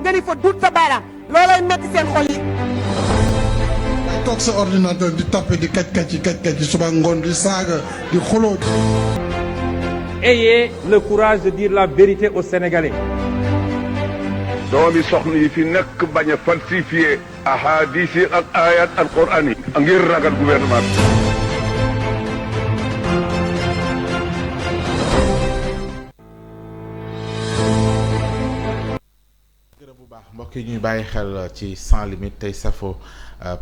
nga ni fa duut sa baaraam loolay metti seen xol yi. toog sa ordinateur di tapé di kaj suba ngoon di saaga di xuloo. Ayez le courage de dire la vérité aux Sénégalais. doomi soxna yi fi nekk bañ a falsifié ahadis yi ak ayat alquran yi ngir ragal gouvernement bi. mbokk yi ñuy bàyyi xel ci sans limite tey safo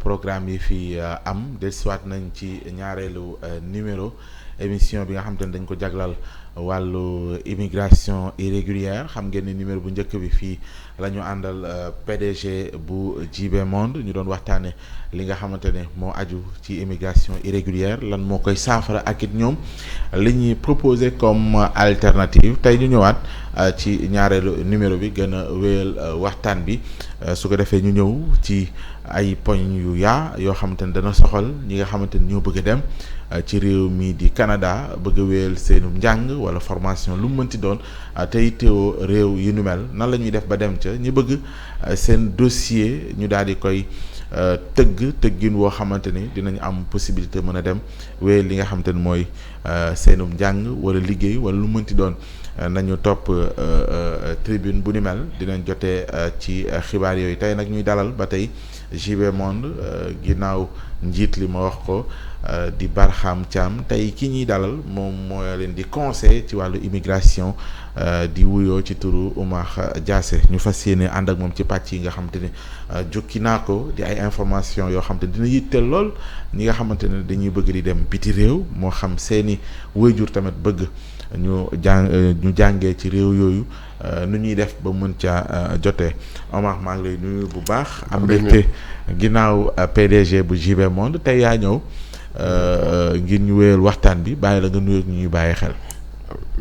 programme yi fi am dellusiwaat nañ ci ñaareelu numéro émission bi nga xam te ne dañ ko jaglal wàllu immigration irrégulière xam ngeen ni numéro bu njëkk bi fii la ñu àndal PDG bu JB Monde ñu doon waxtaane li nga xamante ne moo aju ci immigration irrégulière lan moo koy saafara ak it ñoom li ñuy proposé comme alternative tey ñu ñëwaat ci ñaareelu numéro bi gën a wéyal waxtaan bi su ko defee ñu ñëw ci ay poñ yu yoo xamante ne dana soxal ñi nga xamante ne ñoo bëgg a dem ci réew mi di Canada bëgg a wéyal seenum njàng wala formation lu mu mënti doon tey teewoo réew yu nu mel nan la ñuy def ba dem ca ñu bëgg seen dossier ñu daal di koy tëggin woo xamante ni dinañ am possibilité mën a dem wéyal li nga xamante ni mooy seenum njàng wala liggéey wala lu mënti doon nañu topp tribune bu ni mel dinañ jotee ci xibaar yooyu tey nag ñuy dalal ba tey JB Monde ginnaaw njiit li ma wax ko di Barham Thiam tey ki ñuy dalal moom moo leen di conseil ci wàllu immigration di wuyoo ci turu Oumar Diassé ñu fas yéene ànd ak moom ci pàcc yi nga xamante ne jukki naa ko di ay information yoo xamante ne dina yitteel lool ñi nga xamante ne dañuy bëgg di dem biti réew moo xam seeni waajur tamit bëgg ñu jàngee ci réew yooyu nu ñuy def ba mën caa jotee Omar maa ngi lay nuyu bu baax am mbégte ginnaaw PDG bu JB Monde tey yaa ñëw ngir ñu wéyal waxtaan bi bàyyi la nga nuyu ak ñu ñuy bàyyi xel.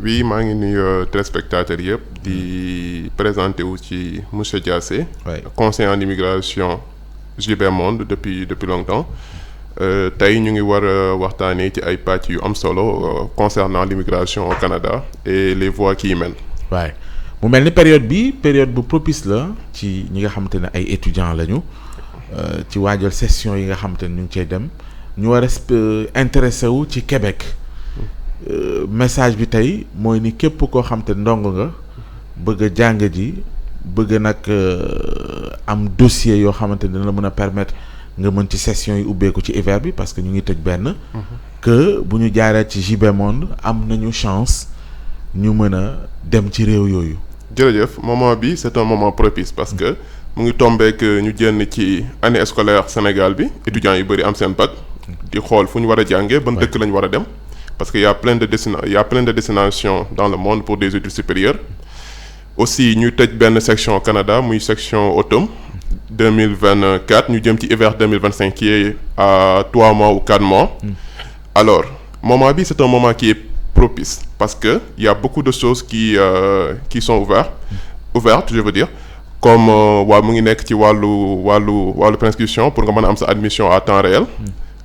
Oui maa ngi nuyu téléspectateurs yëpp di présenté wu ci monsieur Diassé, conseiller en immigration JB Monde depuis longtemps. tey ñu ngi war a waxtaanee ci ay pàcc yu am solo concernant l'immigration au Canada et les voies qui y mènent. waaye mu mel ni période bu propice la ci ñi nga xamante ne ay étudiants lañu ci waajal session yi nga xamante ne ñu ngi cay dem ñu war a intéressé wu ci Québec message bi tey mooy ni képp koo xamante ne ndongo nga bëgg a jàng ji bëgg nag am dossier yoo xamante ne dina la mën a permettre. nga mën ci session yi ubbeeku ci hiver bi parce que ñu ngi tëj benn. que bu ñu jaaree ci JB Monde am nañu chance ñu mën a dem ci réew yooyu. jërëjëf moment bi c'est un moment propice parce que mu ngi tombeek ñu génn ci année scolaire Sénégal bi étudiants yu bëri am seen bac. di xool fu ñu war a jàngee ban dëkk la ñu war a dem. parce que y a plein de destinations dans le monde pour des études supérieures. aussi ñuy tëj benn section Canada muy section automne 2024 ñu jëm ci hiver 2025 qui est à 3 mois ou 4 mois. Alors moment bi c'est un moment qui est propice parce que il y a beaucoup de choses qui sont ouvertes je veux dire comme mu ngi nekk ci wàllu prescription pour nga mën a am sa admission à temps réel.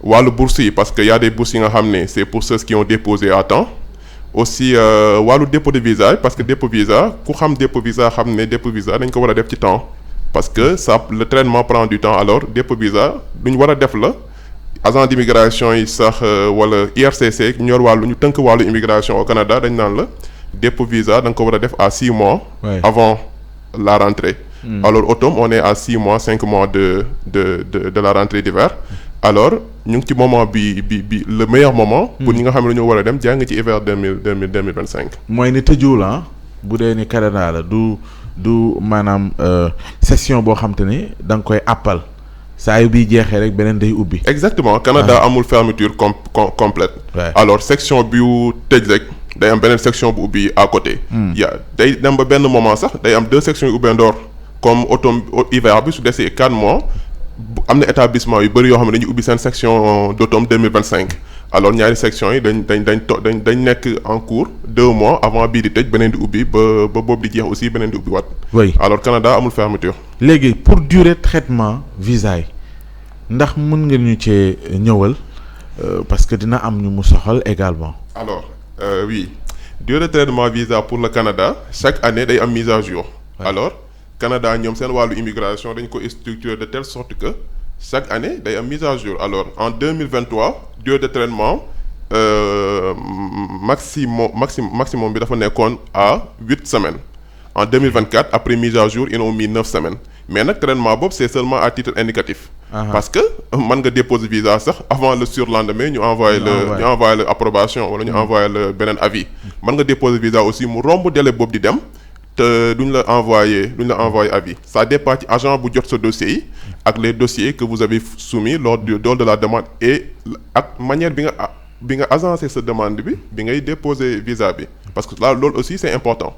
wàllu bourse yi parce que y a des bourses yi nga xam ne c'est pour ceux qui ont déposé à temps. aussi wàllu dépôt de visa parce que dépôt visa ku xam dépôt visa xam ne dépôt visa dañ ko war a def ci temps parce que le traitement prend du temps alors dépôt visa lu ñu war a def la agent d'immigration yi sax wala IRCC ñor ñu tënk wàllu immigration au Canada dañ naan la dépôt visa da nga ko war a def à 6 mois avant la rentrée alors automne on est à 6 mois 5 mois de la rentrée d'hiver alors ñu ngi ci moment bi le meilleur moment. pour ñi nga xam ne dañoo war a dem jàng ci hiver 2025. mooy ni tëjuwul bu dee ni Canada la du maanaam session boo xam te ni da nga koy àppal saa yu biy jeexee rek beneen day ubbi. exactement Canada amul fermeture complète. alors section bi tëj rek day am beneen section bu ubbi à côté. day dem ba benn moment sax day am 2 sections yu ubbee ndoor comme automne hiver bi su desee 4 mois. am na établissement yu bëri yoo xam ne dañuy ubbi seen section d'automne 2025 alors ñaari section yi dañ nekk en cours 2 mois avant bii di tëj beneen di ubbi ba boobu di jeex aussi beneen di ubbi waat. oui alors Canada amul fermeture. léegi pour durée traitement visa yi ndax mën nga ñu cee ñëwal parce que dina am ñu mu soxal également. alors oui durée de traitement visa pour le Canada chaque année day am mise à jour. alors Canada ñoom seen wàllu immigration dañ ko structuré de telle sorte que chaque année day am mise à jour. Alors en 2023 durée de traitement maximum bi dafa nekkoon à 8 semaines. En 2024 après mise à jour ils ont mis 9 semaines mais nag traitement boobu c'est seulement à titre indicatif. Parce que mën nga déposer visa sax avant le surlendemain ñu envoyé le approbation wala ñu envoyé le beneen avis. Mën nga déposer visa aussi mu romb délai boobu di dem te duñ la envoyé avis. Ça dépend ci agent bu jot sa dossier yi ak les dossiers que vous avez soumis lors de la demande et ak manière bi nga agencé sa demande bi ngay déposer visa bi parce que là loolu aussi c'est important.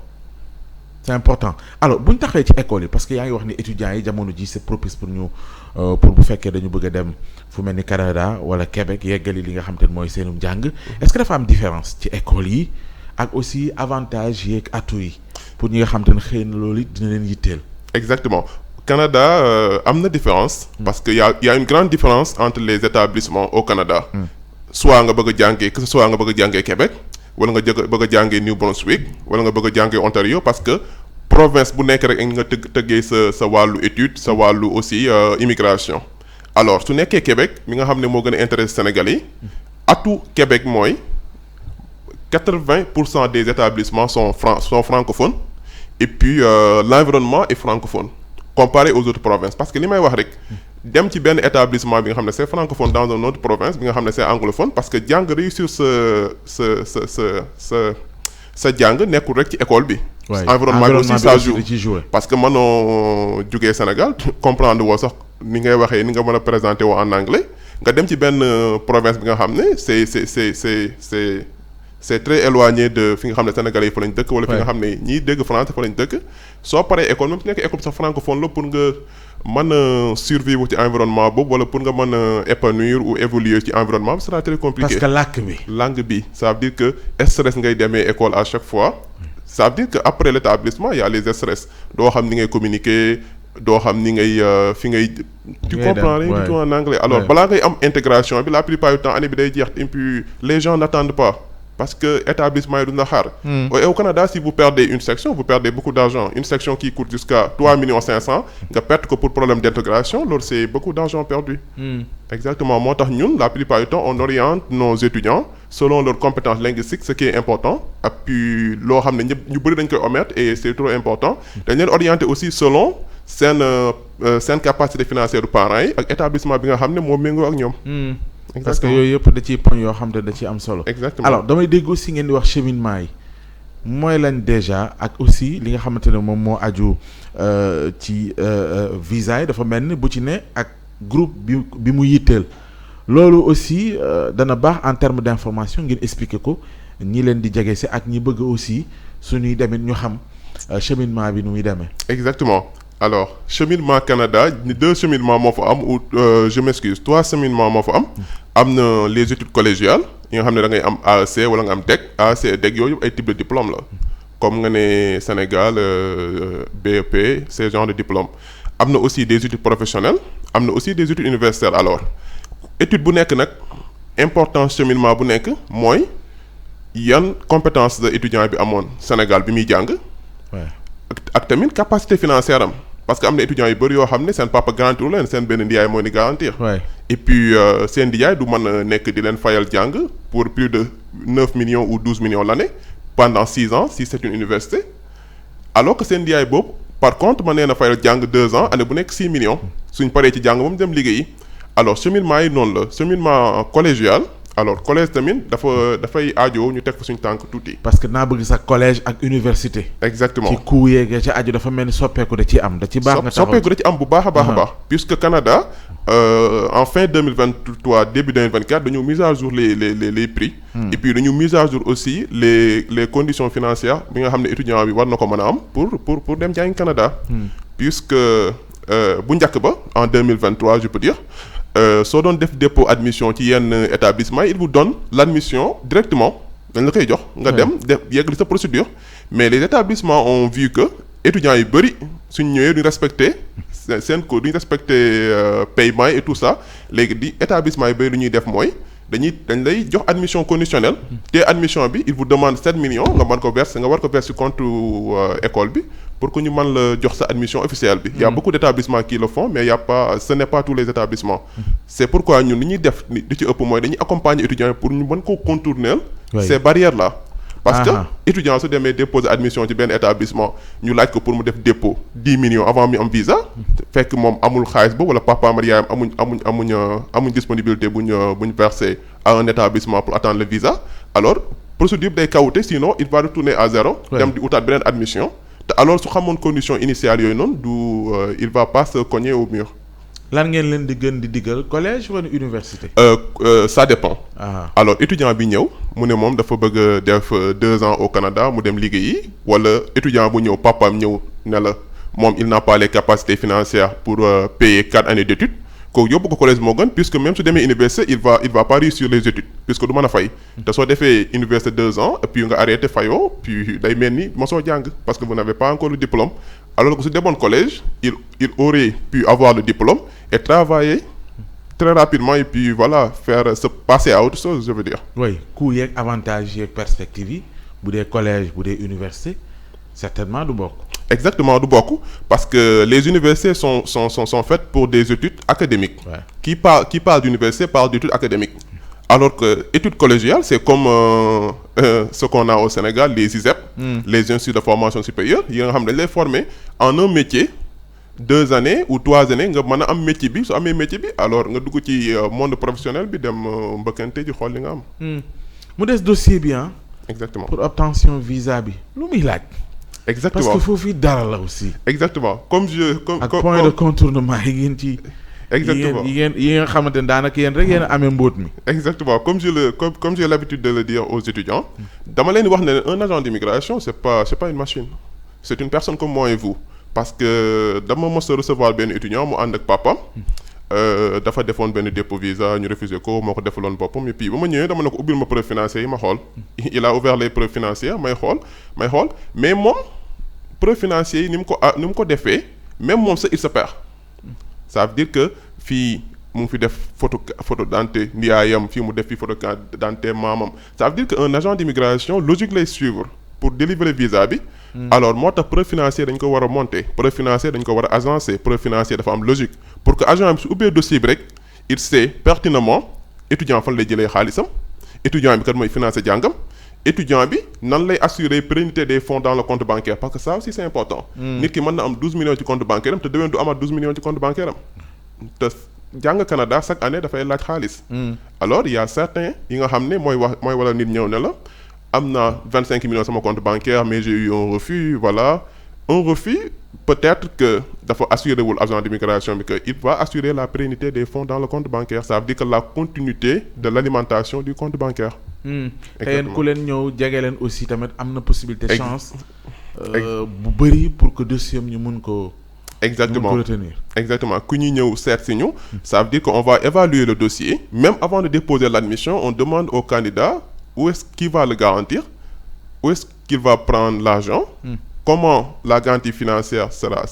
C'est important alors bu ñu taxee ci école yi parce que yaa ngi wax ni étudiants yi jamono ji c'est propice pour ñu pour bu fekkee dañu bëgg a dem fu mel ni Canada wala Québec yeggali li nga xam te ne mooy seenu njàng est-ce que dafa am différence ci école yi ak aussi avantage yeeg atout yi pour ñi nga xam te ne xëy na loolu dina leen yitteel. Exactement Canada am na différence. parce que y a une grande différence entre les établissements au Canada. soit nga bëgg a jàngee que ce soit nga bëgg a jàngee Québec. wala nga bëgg a jàngee New Brunswick wala nga bëgg a jàngee Ontario parce que province bu nekk rek nga tëggee sa wàllu étude sa wàllu aussi immigration. Alors su nekkee Québec mi nga xam ne moo gën a intéressé Sénégalais yi atu Québec mooy 80% des établissements sont francophones et puis l'environnement est francophone comparé aux autres provinces parce que li may wax rek dem ci benn établissement bi nga xam ne c'est francophone dans une autre province bi nga xam ne c'est anglophone parce que jàng réussir sa jàng nekkul rek ci école bi. environnement bi aussi ça joue parce que mënoo jugee Sénégal comprendre woo sax ni ngay waxee ni nga mën a présenter woo en anglais nga dem ci benn province bi nga xam ne c'est très éloigné de fi nga xam ne Sénégalais yi fa lañ dëkk wala fi nga xam ne ñiy dégg français fa lañ dëkk soo paree école même su nekk école sax francophone la pour nga mën a survivre ci environnement boobu wala pour nga mën a épanouir ou évoluer ci environnement bi sera très compliqué. parce que langue bi ça veut dire que stress ngay demee école à chaque fois ça veut dire que après l'établissement il y a les stress doo xam ni ngay communiquer doo xam ni ngay fi ngay. tu comprends rien du tout en anglais. alors balaa ngay am intégration bi la plupart du temps année bi day jeex et puis les gens n'attendent pas. Parce que établissement yi du na xaar. Et au Canada si vous perdez une section vous perdez beaucoup d'argent une section qui coûte jusqu'à 3 500 000 nga perte ko pour problème d'intégration loolu c'est beaucoup d'argent perdu. Exactement moo tax ñun la plupart du temps on oriente nos étudiants selon leurs compétences linguistiques ce qui est important et puis loo xam ne ñëpp ñu bëri dañ koy omettre et c'est trop important dañ leen orienter aussi selon seen capacité financière du parents yi ak établissement bi nga xam ne moo méngoo ak ñoom. parce que yooyu yëpp da ciy poñ yoo xam te da ciy am solo. exactement alors damay dégg aussi ngeen di wax cheminement yi mooy lañ déjà ak aussi li nga xamante ne moom moo aju ci visa yi dafa mel ni bu ci ne ak groupe bi mu yitteel loolu aussi dana baax en termes d'information ngeen expliquer ko ñi leen di jege si ak ñi bëgg aussi suñuy demit ñu xam cheminement bi nu muy demee. exactement. Alors cheminement Canada 2 cheminements moo fa am ou je m'excuse 3 cheminements moo fa am na les études collégiales yi nga xam ne da ngay am AEC wala nga am DEC AEC et DEC yooyu ay type de diplôme la comme nga ne Sénégal BEP ces genres de diplôme am na aussi des études professionnelles am na aussi des études universitaires alors étude bu nekk nag importance cheminement bu nekk mooy yan compétence la étudiant bi amoon Sénégal bi muy jàng ak tamit capacité financière am parce que am na étudiants yu bëri yoo xam ne seen papa garantir leen seen benn ndiyaay mooy ni garantir. et puis seen ndiyaay du mën a nekk di leen fayal jàng pour plus de 9 millions ou 12 millions l'année pendant 6 ans si c'est une université alors que seen ndiyaay boobu par contre mën nee na fayal jàng 2 ans année bu nekk 6 millions suñ paree ci jàng moom dem liggéeyi alors cheminement yi noonu la cheminement collégial. alors collège tamit dafay aajo ñu teg fa suñu tànk tuuti. parce que naa bëgg sax collège ak université. exactement ci coût yeeg ci aajo dafa mel ni soppeeku da ci am da ci baax nga taxaw soppeeku da ci am bu baax a baax puisque Canada en fin 2023 début 2024 dañu mise à jour les prix. et puis dañu mise à jour aussi les conditions financières bi nga xam ne étudiant bi war na ko mën a am pour dem jàngi Canada. puisque bu njëkk ba en 2023 je peux dire. soo doon def dépôt admission ci yenn établissement il vous donne l'admission directement dañ la koy jox nga dem yeggali sa procédure mais les établissements ont vu que étudiants yu bëri suñ ñëwee duñ respecter seen cours duñ respecter paiement et tout ça léegi di établissement yu bëri lu ñuy def mooy dañ lay jox admission conditionnelle te admission bi il vous demande 7 millions nga war ko verser compte école bi pour que ñu mën la jox sa admission officielle bi. Il y a beaucoup d'établissements qui le font mais ce n'est pas tous les établissements. C'est pourquoi ñun li ñuy def li ci ëpp mooy dañuy accompagner étudiants yi pour ñu mën ko contourner ces barrières là. parce que étudiant su demee déposer admission ci benn établissement ñu laaj ko pour mu def dépôt 10 millions avant mu am visa fekk moom amul xaalis boobu wala papaam ak yaayam amuñ disponibilité bu ñu verser à un établissement pour attendre le visa alors procédure day kawute sinon il va retourner à zéro. dem di utaat beneen admission te alors su xamoon condition initiale yooyu noonu il va pas se cogner au mur. lan ngeen leen di gën di diggal collège wala université. Ça dépend. Alors étudiant bi ñëw mu ne moom dafa bëgg a def 2 ans au Canada mu dem liggéeyi wala étudiant bu ñëw papaam ñëw ne la moom il n'a pas les capacités financières pour payer 4 années d'études kooku yóbbu ko collège moo gën puisque même su demee université il va pas réussir les études puisque du mën a fay. te soo defee université 2 ans et puis nga arrêté fayoo puis day mel ni mosoo jàng parce que vous n'avez pas encore le diplôme alors que su demoon collège il aurait pu avoir le diplôme et travailler très rapidement et puis voilà faire se passer à autre chose je veux dire. oui coût yeeg avantages yeeg perspectives yi bu dee collège bu dee université certainement du bokk. Exactement du bokk parce que les universités sont faites pour des études académiques. Qui parle d'université parle d'études académiques. Alors que études collégiales c'est comme ce qu'on a au Sénégal les ISEP. Les instituts de formation supérieure yi nga xam dañ lay former en un métier 2 années ou 3 années nga mën a am métier bi su amee métier bi alors nga dugg ci monde professionnel bi dem mbëkkante ji xool li nga am. mu des dossier bi exactement pour obtention visa bi lu muy laaj. Exactement parce que foofu dara la aussi. Exactement ak point de contournement yi ngeen ci. Exactement yi nga xamante ne daanaka yéen rek yéen a amee mbóot mi. Exactement comme j'ai l'habitude de le dire aux étudiants dama leen wax ne un agent d'immigration c'est pas une machine c'est une personne comme moi et vous parce que dama mos a recevoir benn étudiant mu ànd ak papam dafa defoon benn dépôt visa ñu refusé ko moo ko defaloon boppam et puis ba ma ñëwee dama ne ko ubbil ma preuves financières yi ma xool il a ouvert les preuves financières may xool mais moom preuves financières yi ni mu ko defee même moom ça il se perd ça veut dire que fii mu ngi fi def photo d'identité yaayam fii mu def fii photo d'identité maamam ça veut dire que un agent d'immigration logique lay suivre pour délivrer visa bi. Alors moo tax preuve financière dañ ko war a monter preuve financière dañ ko war a agencer preuve financière dafa am logique pour que agent bi su ubbee dossier bi rek il sait pertinemment étudiant fan lay jëlee xaalisam étudiant bi kat mooy financer jàngam étudiant bi nan lay assurer pérennité des fonds dans le compte bancaire parce que ça aussi c'est important. Nit ki mën na am 12 millions ci compte bancaire am te déwén du amaat 12 millions ci compte bancaire am te jàng Canada chaque année dafay laaj xaalis. Alors il y a certains yi nga xam ne mooy wala nit ñëw ne la. am na 25 millions sama compte bancaire mais j'ai eu un refus voilà un refus peut-être que dafa assurer wul agent d'immigration bi que il va assurer la pérennité des fonds dans le compte bancaire ça veut dire que la continuité de l'alimentation du compte bancaire. te yéen ku leen ñëw jege leen aussi tamit am na possibilité chance bu bëri pour que dossier am ñu mun ko. Exactement retenir. Exactement ku ñuy ñëw seet si ñu. Ça veut dire qu'on va évaluer le dossier même avant de déposer l'admission on demande au candidat. Où est-ce qu'il va le garantir? Où est-ce qu'il va prendre l'argent? Comment la garantie financière sera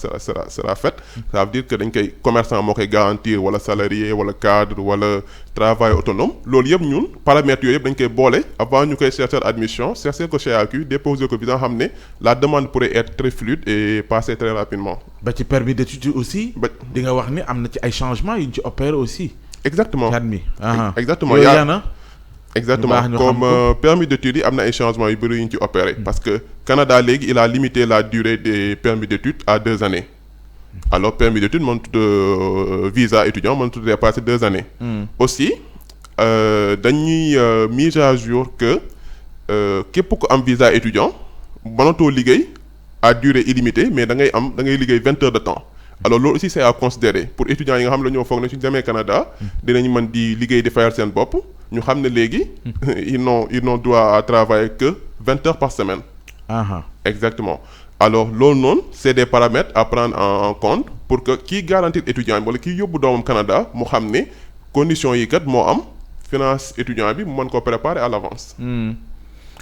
faite? Ça veut dire que dañ koy commerçant moo koy garantir wala salarié wala cadre wala travail autonome loolu yëpp ñun paramètres yooyu yëpp dañ koy boole avant ñu koy chercher admission chercher ko chez AQ déposer ko bi nga xam ne la demande pourrait être très fluide et passer très rapidement. ba ci permis d'études aussi. di nga wax ni am na ci ay changements yu ñu ci opérer aussi. Exactement exactement Exactement comme permis d'études yi am na ay changements yu bëri yu ñu ci opéré parce que Canada léegi il a limité la durée des permis d'études à 2 années alors permis d'études mënut visa étudiant mënut dépasser 2 années. Aussi dañuy mise à jour que képp ku am visa étudiant mënatoo liggéey à durée illimitée mais da ngay liggéey 20 heures de temps. Alors loolu aussi c'est à considérer pour étudiants yi nga xam ne ñoo foog ne suñu demee Canada dinañ mën di liggéey di fayal seen bopp ñu xam ne léegi ils n'ont droit à travailler que 20 heures par semaine. Exactement alors loolu noonu c'est des paramètres à prendre en compte pour que kii garantir étudiant bi wala kii yóbbu doomam Canada mu xam ne conditions yi kat moo am finance étudiant bi mu mën koo préparer à l'avance.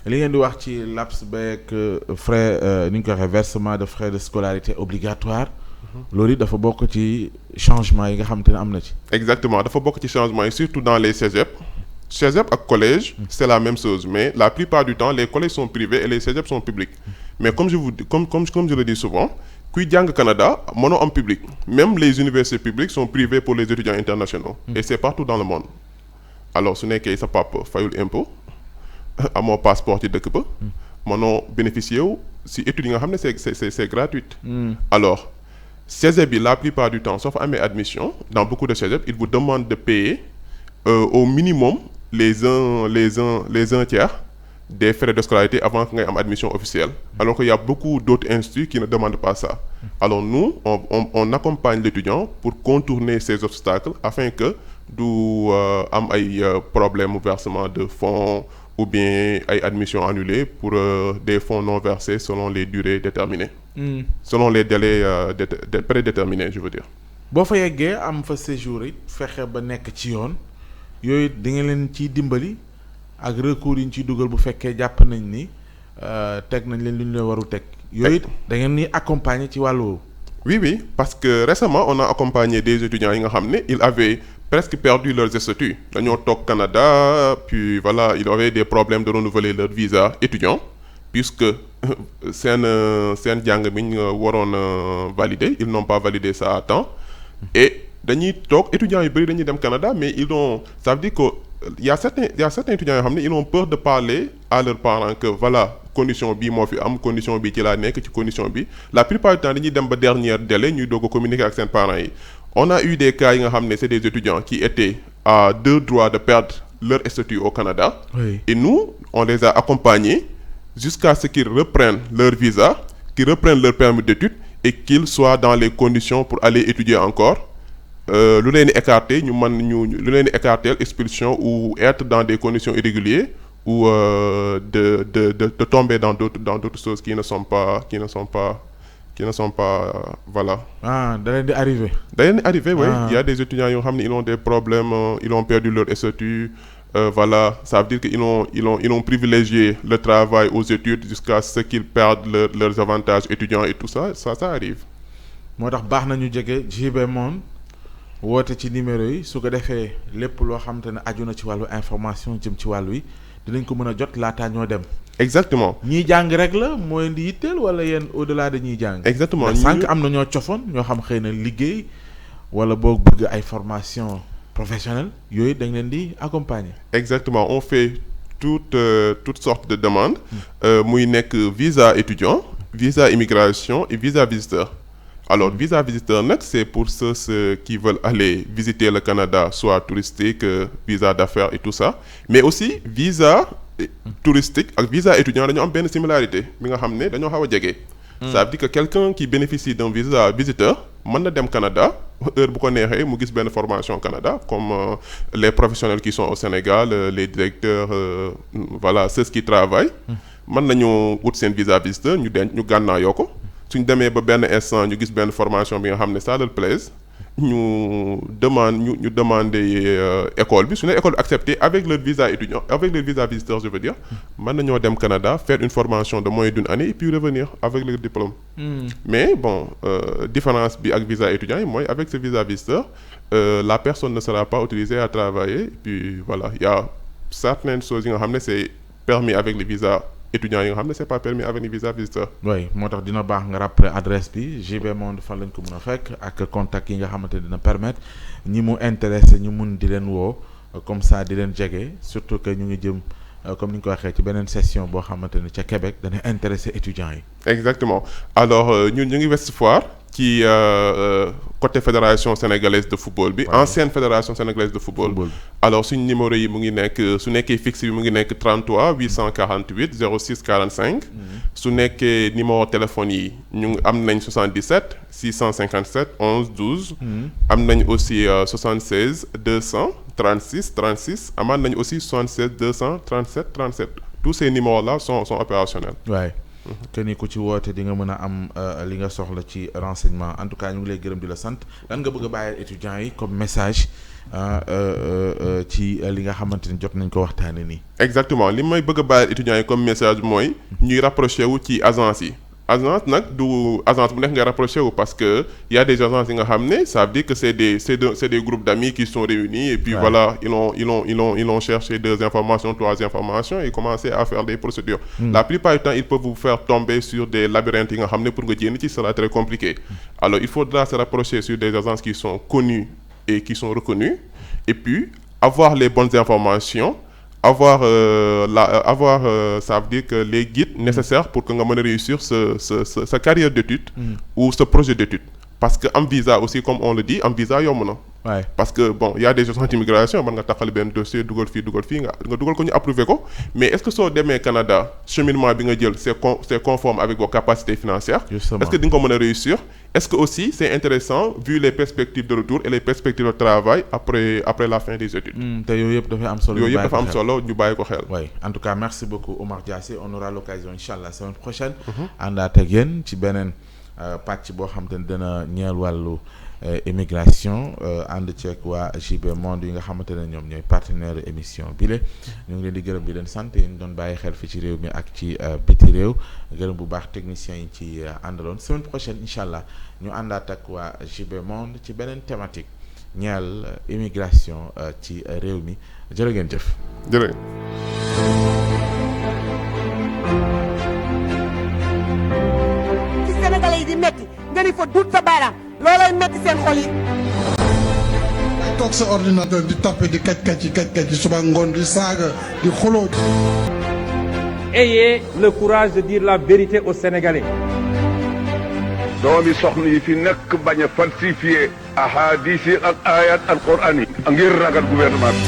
li ngeen di wax ci laps beeg frais ni ñu ko waxee versement de frais de scolarité obligatoire. loolu dafa bokk ci changement yi nga xamante ne am na ci. Exactement dafa bokk ci changement yi surtout dans les cégep cégep ak collège c'est la même chose mais la plupart du temps les collèges sont privés et les cégeps sont publics mais comme je le dis souvent kuy jàng Canada mënoo am public même les universités publiques sont privées pour les étudiants internationaux et c'est partout dans le monde alors su nekkee sa papa fayul impôt amoo passeport ci dëkk ba mënoo bénéficier wu si études yi nga xam ne c'est gratuite alors cégep bi la plupart du temps soo fa amee admission dans beaucoup de cégep ils vous demandent de payer au minimum les un tiers des frais de scolarité avant que ngay am admission officielle alors qu'il y a beaucoup d'autres instituts qui ne demandent pas ça alors nous on accompagne l'étudiant pour contourner ces obstacles afin que du am ay problème au versement de fonds ou bien ay admissions annulées pour des fonds non versés selon les durées déterminées selon les délais prédéterminés je veux dire boo fa yeggee am fa séjour it fexe ba nekk ci yoon yooyu di nga leen ciy dimbali ak recours yi ñu ciy dugal bu fekkee jàpp nañ ni teg nañ leen li ñu leen waru teg yooyu da ngeen ni accompagner ci wàllu. oui parce que récemment on a accompagné des étudiants yi nga xam ne ils avaient presque perdu leurs statuts dañoo toog Canada puis voilà ils avaient des problèmes de renouveler leur visa étudiant puisque seen jàng bi ñu waroon valider ils n'ont pas validé ça à temps et dañuy toog étudiants yu bëri dañuy dem Canada mais ça veut dire que il y a certains étudiants yoo xam ne ils ont peur de parler à leurs parents que voilà condition bi moo fi am condition bi ci laa nekk ci condition bi la plupart du temps dañuy dem ba dernier délai ñuy doog a communiquer ak seen parents yi on a eu des cas yi nga xam ne c'est des étudiants qui étaient à 2 droits de perdre leur statut au Canada et nous on les a accompagnés jusqu'à ce qu'ils reprennent leur visa qu'ils reprennent leur permis d'études et qu'ils soient dans les conditions pour aller étudier encore lu leen di écarter lu leen di écarter expulsion ou être dans des conditions irrégulières ou de tomber dans d'autres choses qui ne sont pas voilà. Da leen di arriver. Oui. Il y a des étudiants yoo xam ne ils ont des problèmes ils ont perdu leur statut voilà ça veut dire que ils ont privilégié le travail aux études jusqu'à ce qu'ils perdent leurs avantages étudiants et tout ça arrive. moo tax baax na ñu jege JB Monde woote ci numéro yi su ko defee lépp loo xamante ne aju na ci wàllu information jëm ci wàllu yi dinañ ko mën a jot laataa ñoo dem. exactement ñiy jàng rek la mooy di yitteel wala yéen au-delà de ñuy jàng. exactement sànq am na ñoo cofoon ñoo xam xëy na liggéey wala boog bëgg ay formation professionnelle yooyu dañ leen di accompagner. exactement on fait toutes sortes de demandes muy nekk visa étudiant visa immigration et visa visiteur. Alors visa visiteur nag c'est pour ceux qui veulent aller visiter le Canada soit touristique visa d'affaires et tout ça mais aussi visa touristique ak visa étudiant dañoo am benn similarité bi nga xam ne dañoo xaw a jege. ça veut dire que quelqu'un qui bénéficie d'un visa visiteur mën na dem Canada heure bu ko neexee mu gis benn formation Canada comme les professionnels qui sont au Sénégal les directeurs voilà ceux qui travaillent mën nañu wut seen visa visiteur ñu gànnaayoo ko suñ demee ba benn instant ñu gis benn formation bi nga xam ne ça leur plaise ñu demander école bi su ne école bi accepté avec leur visa étudiant avec leur visa visiteur je veux dire mën nañoo dem Canada faire une formation de moins d'une année et puis revenir avec leur diplôme mais bon différence bi ak visa étudiant yi mooy avec ce visa visiteur la personne ne sera pas autorisée à travailler et puis voilà il y a certaines choses yi nga xam ne c'est permis avec les visas étudiants yi nga xam ne c'est pas permis avec les visas visiteurs. oui moo tax dina baax nga rappeler adresse bi JB Monde fan lañ ko mën a fekk ak contact yi nga xamante dina permettre ñi mu intéressé ñu mun di leen woo comme ça di leen jege surtout que ñu ngi jëm comme ni ñu ko waxee ci beneen session boo xamante ne ca Québec dana intéressé étudiants yi. exactement alors ñun ñu ngi Ouest Foire ci côté fédération sénégalaise de football bi ancienne fédération sénégalaise de football alors suñu numéro yi mu ngi nekk su nekkee fixe bi mu ngi nekk 33 848 06 45 su nekkee numéro téléphone yi ñu am nañ 77 657 11 12 am nañ aussi 76 200 36 36 amaat nañ aussi 76 237 37 tous ces numéros là sont opérationnels. waay que ni ku ci woote di nga mën a am li nga soxla ci renseignement en tout cas ñu ngi lay gërëm di la sant lan nga bëgg a bàyyi étudiants yi comme message ci li nga xamante ni jot nañ ko waxtaane nii. exactement li may bëgg a bàyyi étudiants yi comme message mooy ñuy rapproché wu ci agence yi agence nag du agence bu nekk nga rapproché wu parce que y a des agences yi nga xam ne ça veut dire que c'est des groupes d'amis qui sont réunis et puis voilà ils ont cherché 2 informations 3 informations et commencé à faire des procédures. La plupart du temps ils peuvent vous faire tomber sur des labyrinthes yi nga xam ne pour nga génn ci sera très compliqué. Alors il faudra se rapprocher sur des agences qui sont connues et qui sont reconnues et puis avoir les bonnes informations. Avoir ça veut dire que les guides nécessaires pour que nga mën a réussir sa carrière d'études ou ce projet d'études parce que am visa aussi comme on le dit am visa yomb na parce que bon il y a des agences d'immigration mën nga taxal benn dossier dugal fii nga dugal ko ñu approuvé ko mais est-ce que soo demee Canada cheminement bi nga jël c'est conforme avec vos capacités financières. Justement. Est-ce que di nga ko mën a réussir est-ce que aussi c'est intéressant vu les perspectives de retour et les perspectives de travail après la fin des études. te yooyu yëpp dafay am solo. ñu bàyyi ko xel. oui en tout cas merci beaucoup Omar Diassé on aura l'occasion inchallah semaine prochaine. àndaat ak yéen ci beneen pàcc boo xam te ne dina ñeel wàllu immigration ànd ceeg waa JB Monde yi nga xamante ne ñoom ñooy partenaire émission bile ñu ngi leen di gërëm di leen sant yi ñu doon bàyyi xel fi ci réew mi ak ci biti réew gërëm bu baax techniciens yi ci àndaloon semaine prochaine incha allah ñu àndaat ak waa JB Monde ci beneen thématique ñeel immigration ci réew mi jërë ngeen jëf. jërëjëf. ci Sénégalais yi di métti nga ni fa dut sa baaraam loolay métti seen xol yi. toog sa ordinateur di tapé di kaj yi suba ngoon di saaga di xuloo. Ayez le courage de dire la vérité aux Sénégalais. doomi soxna yi fi nekk bañ a falsifier ahadis yi ak ayat alquran yi ngir ragal gouvernement bi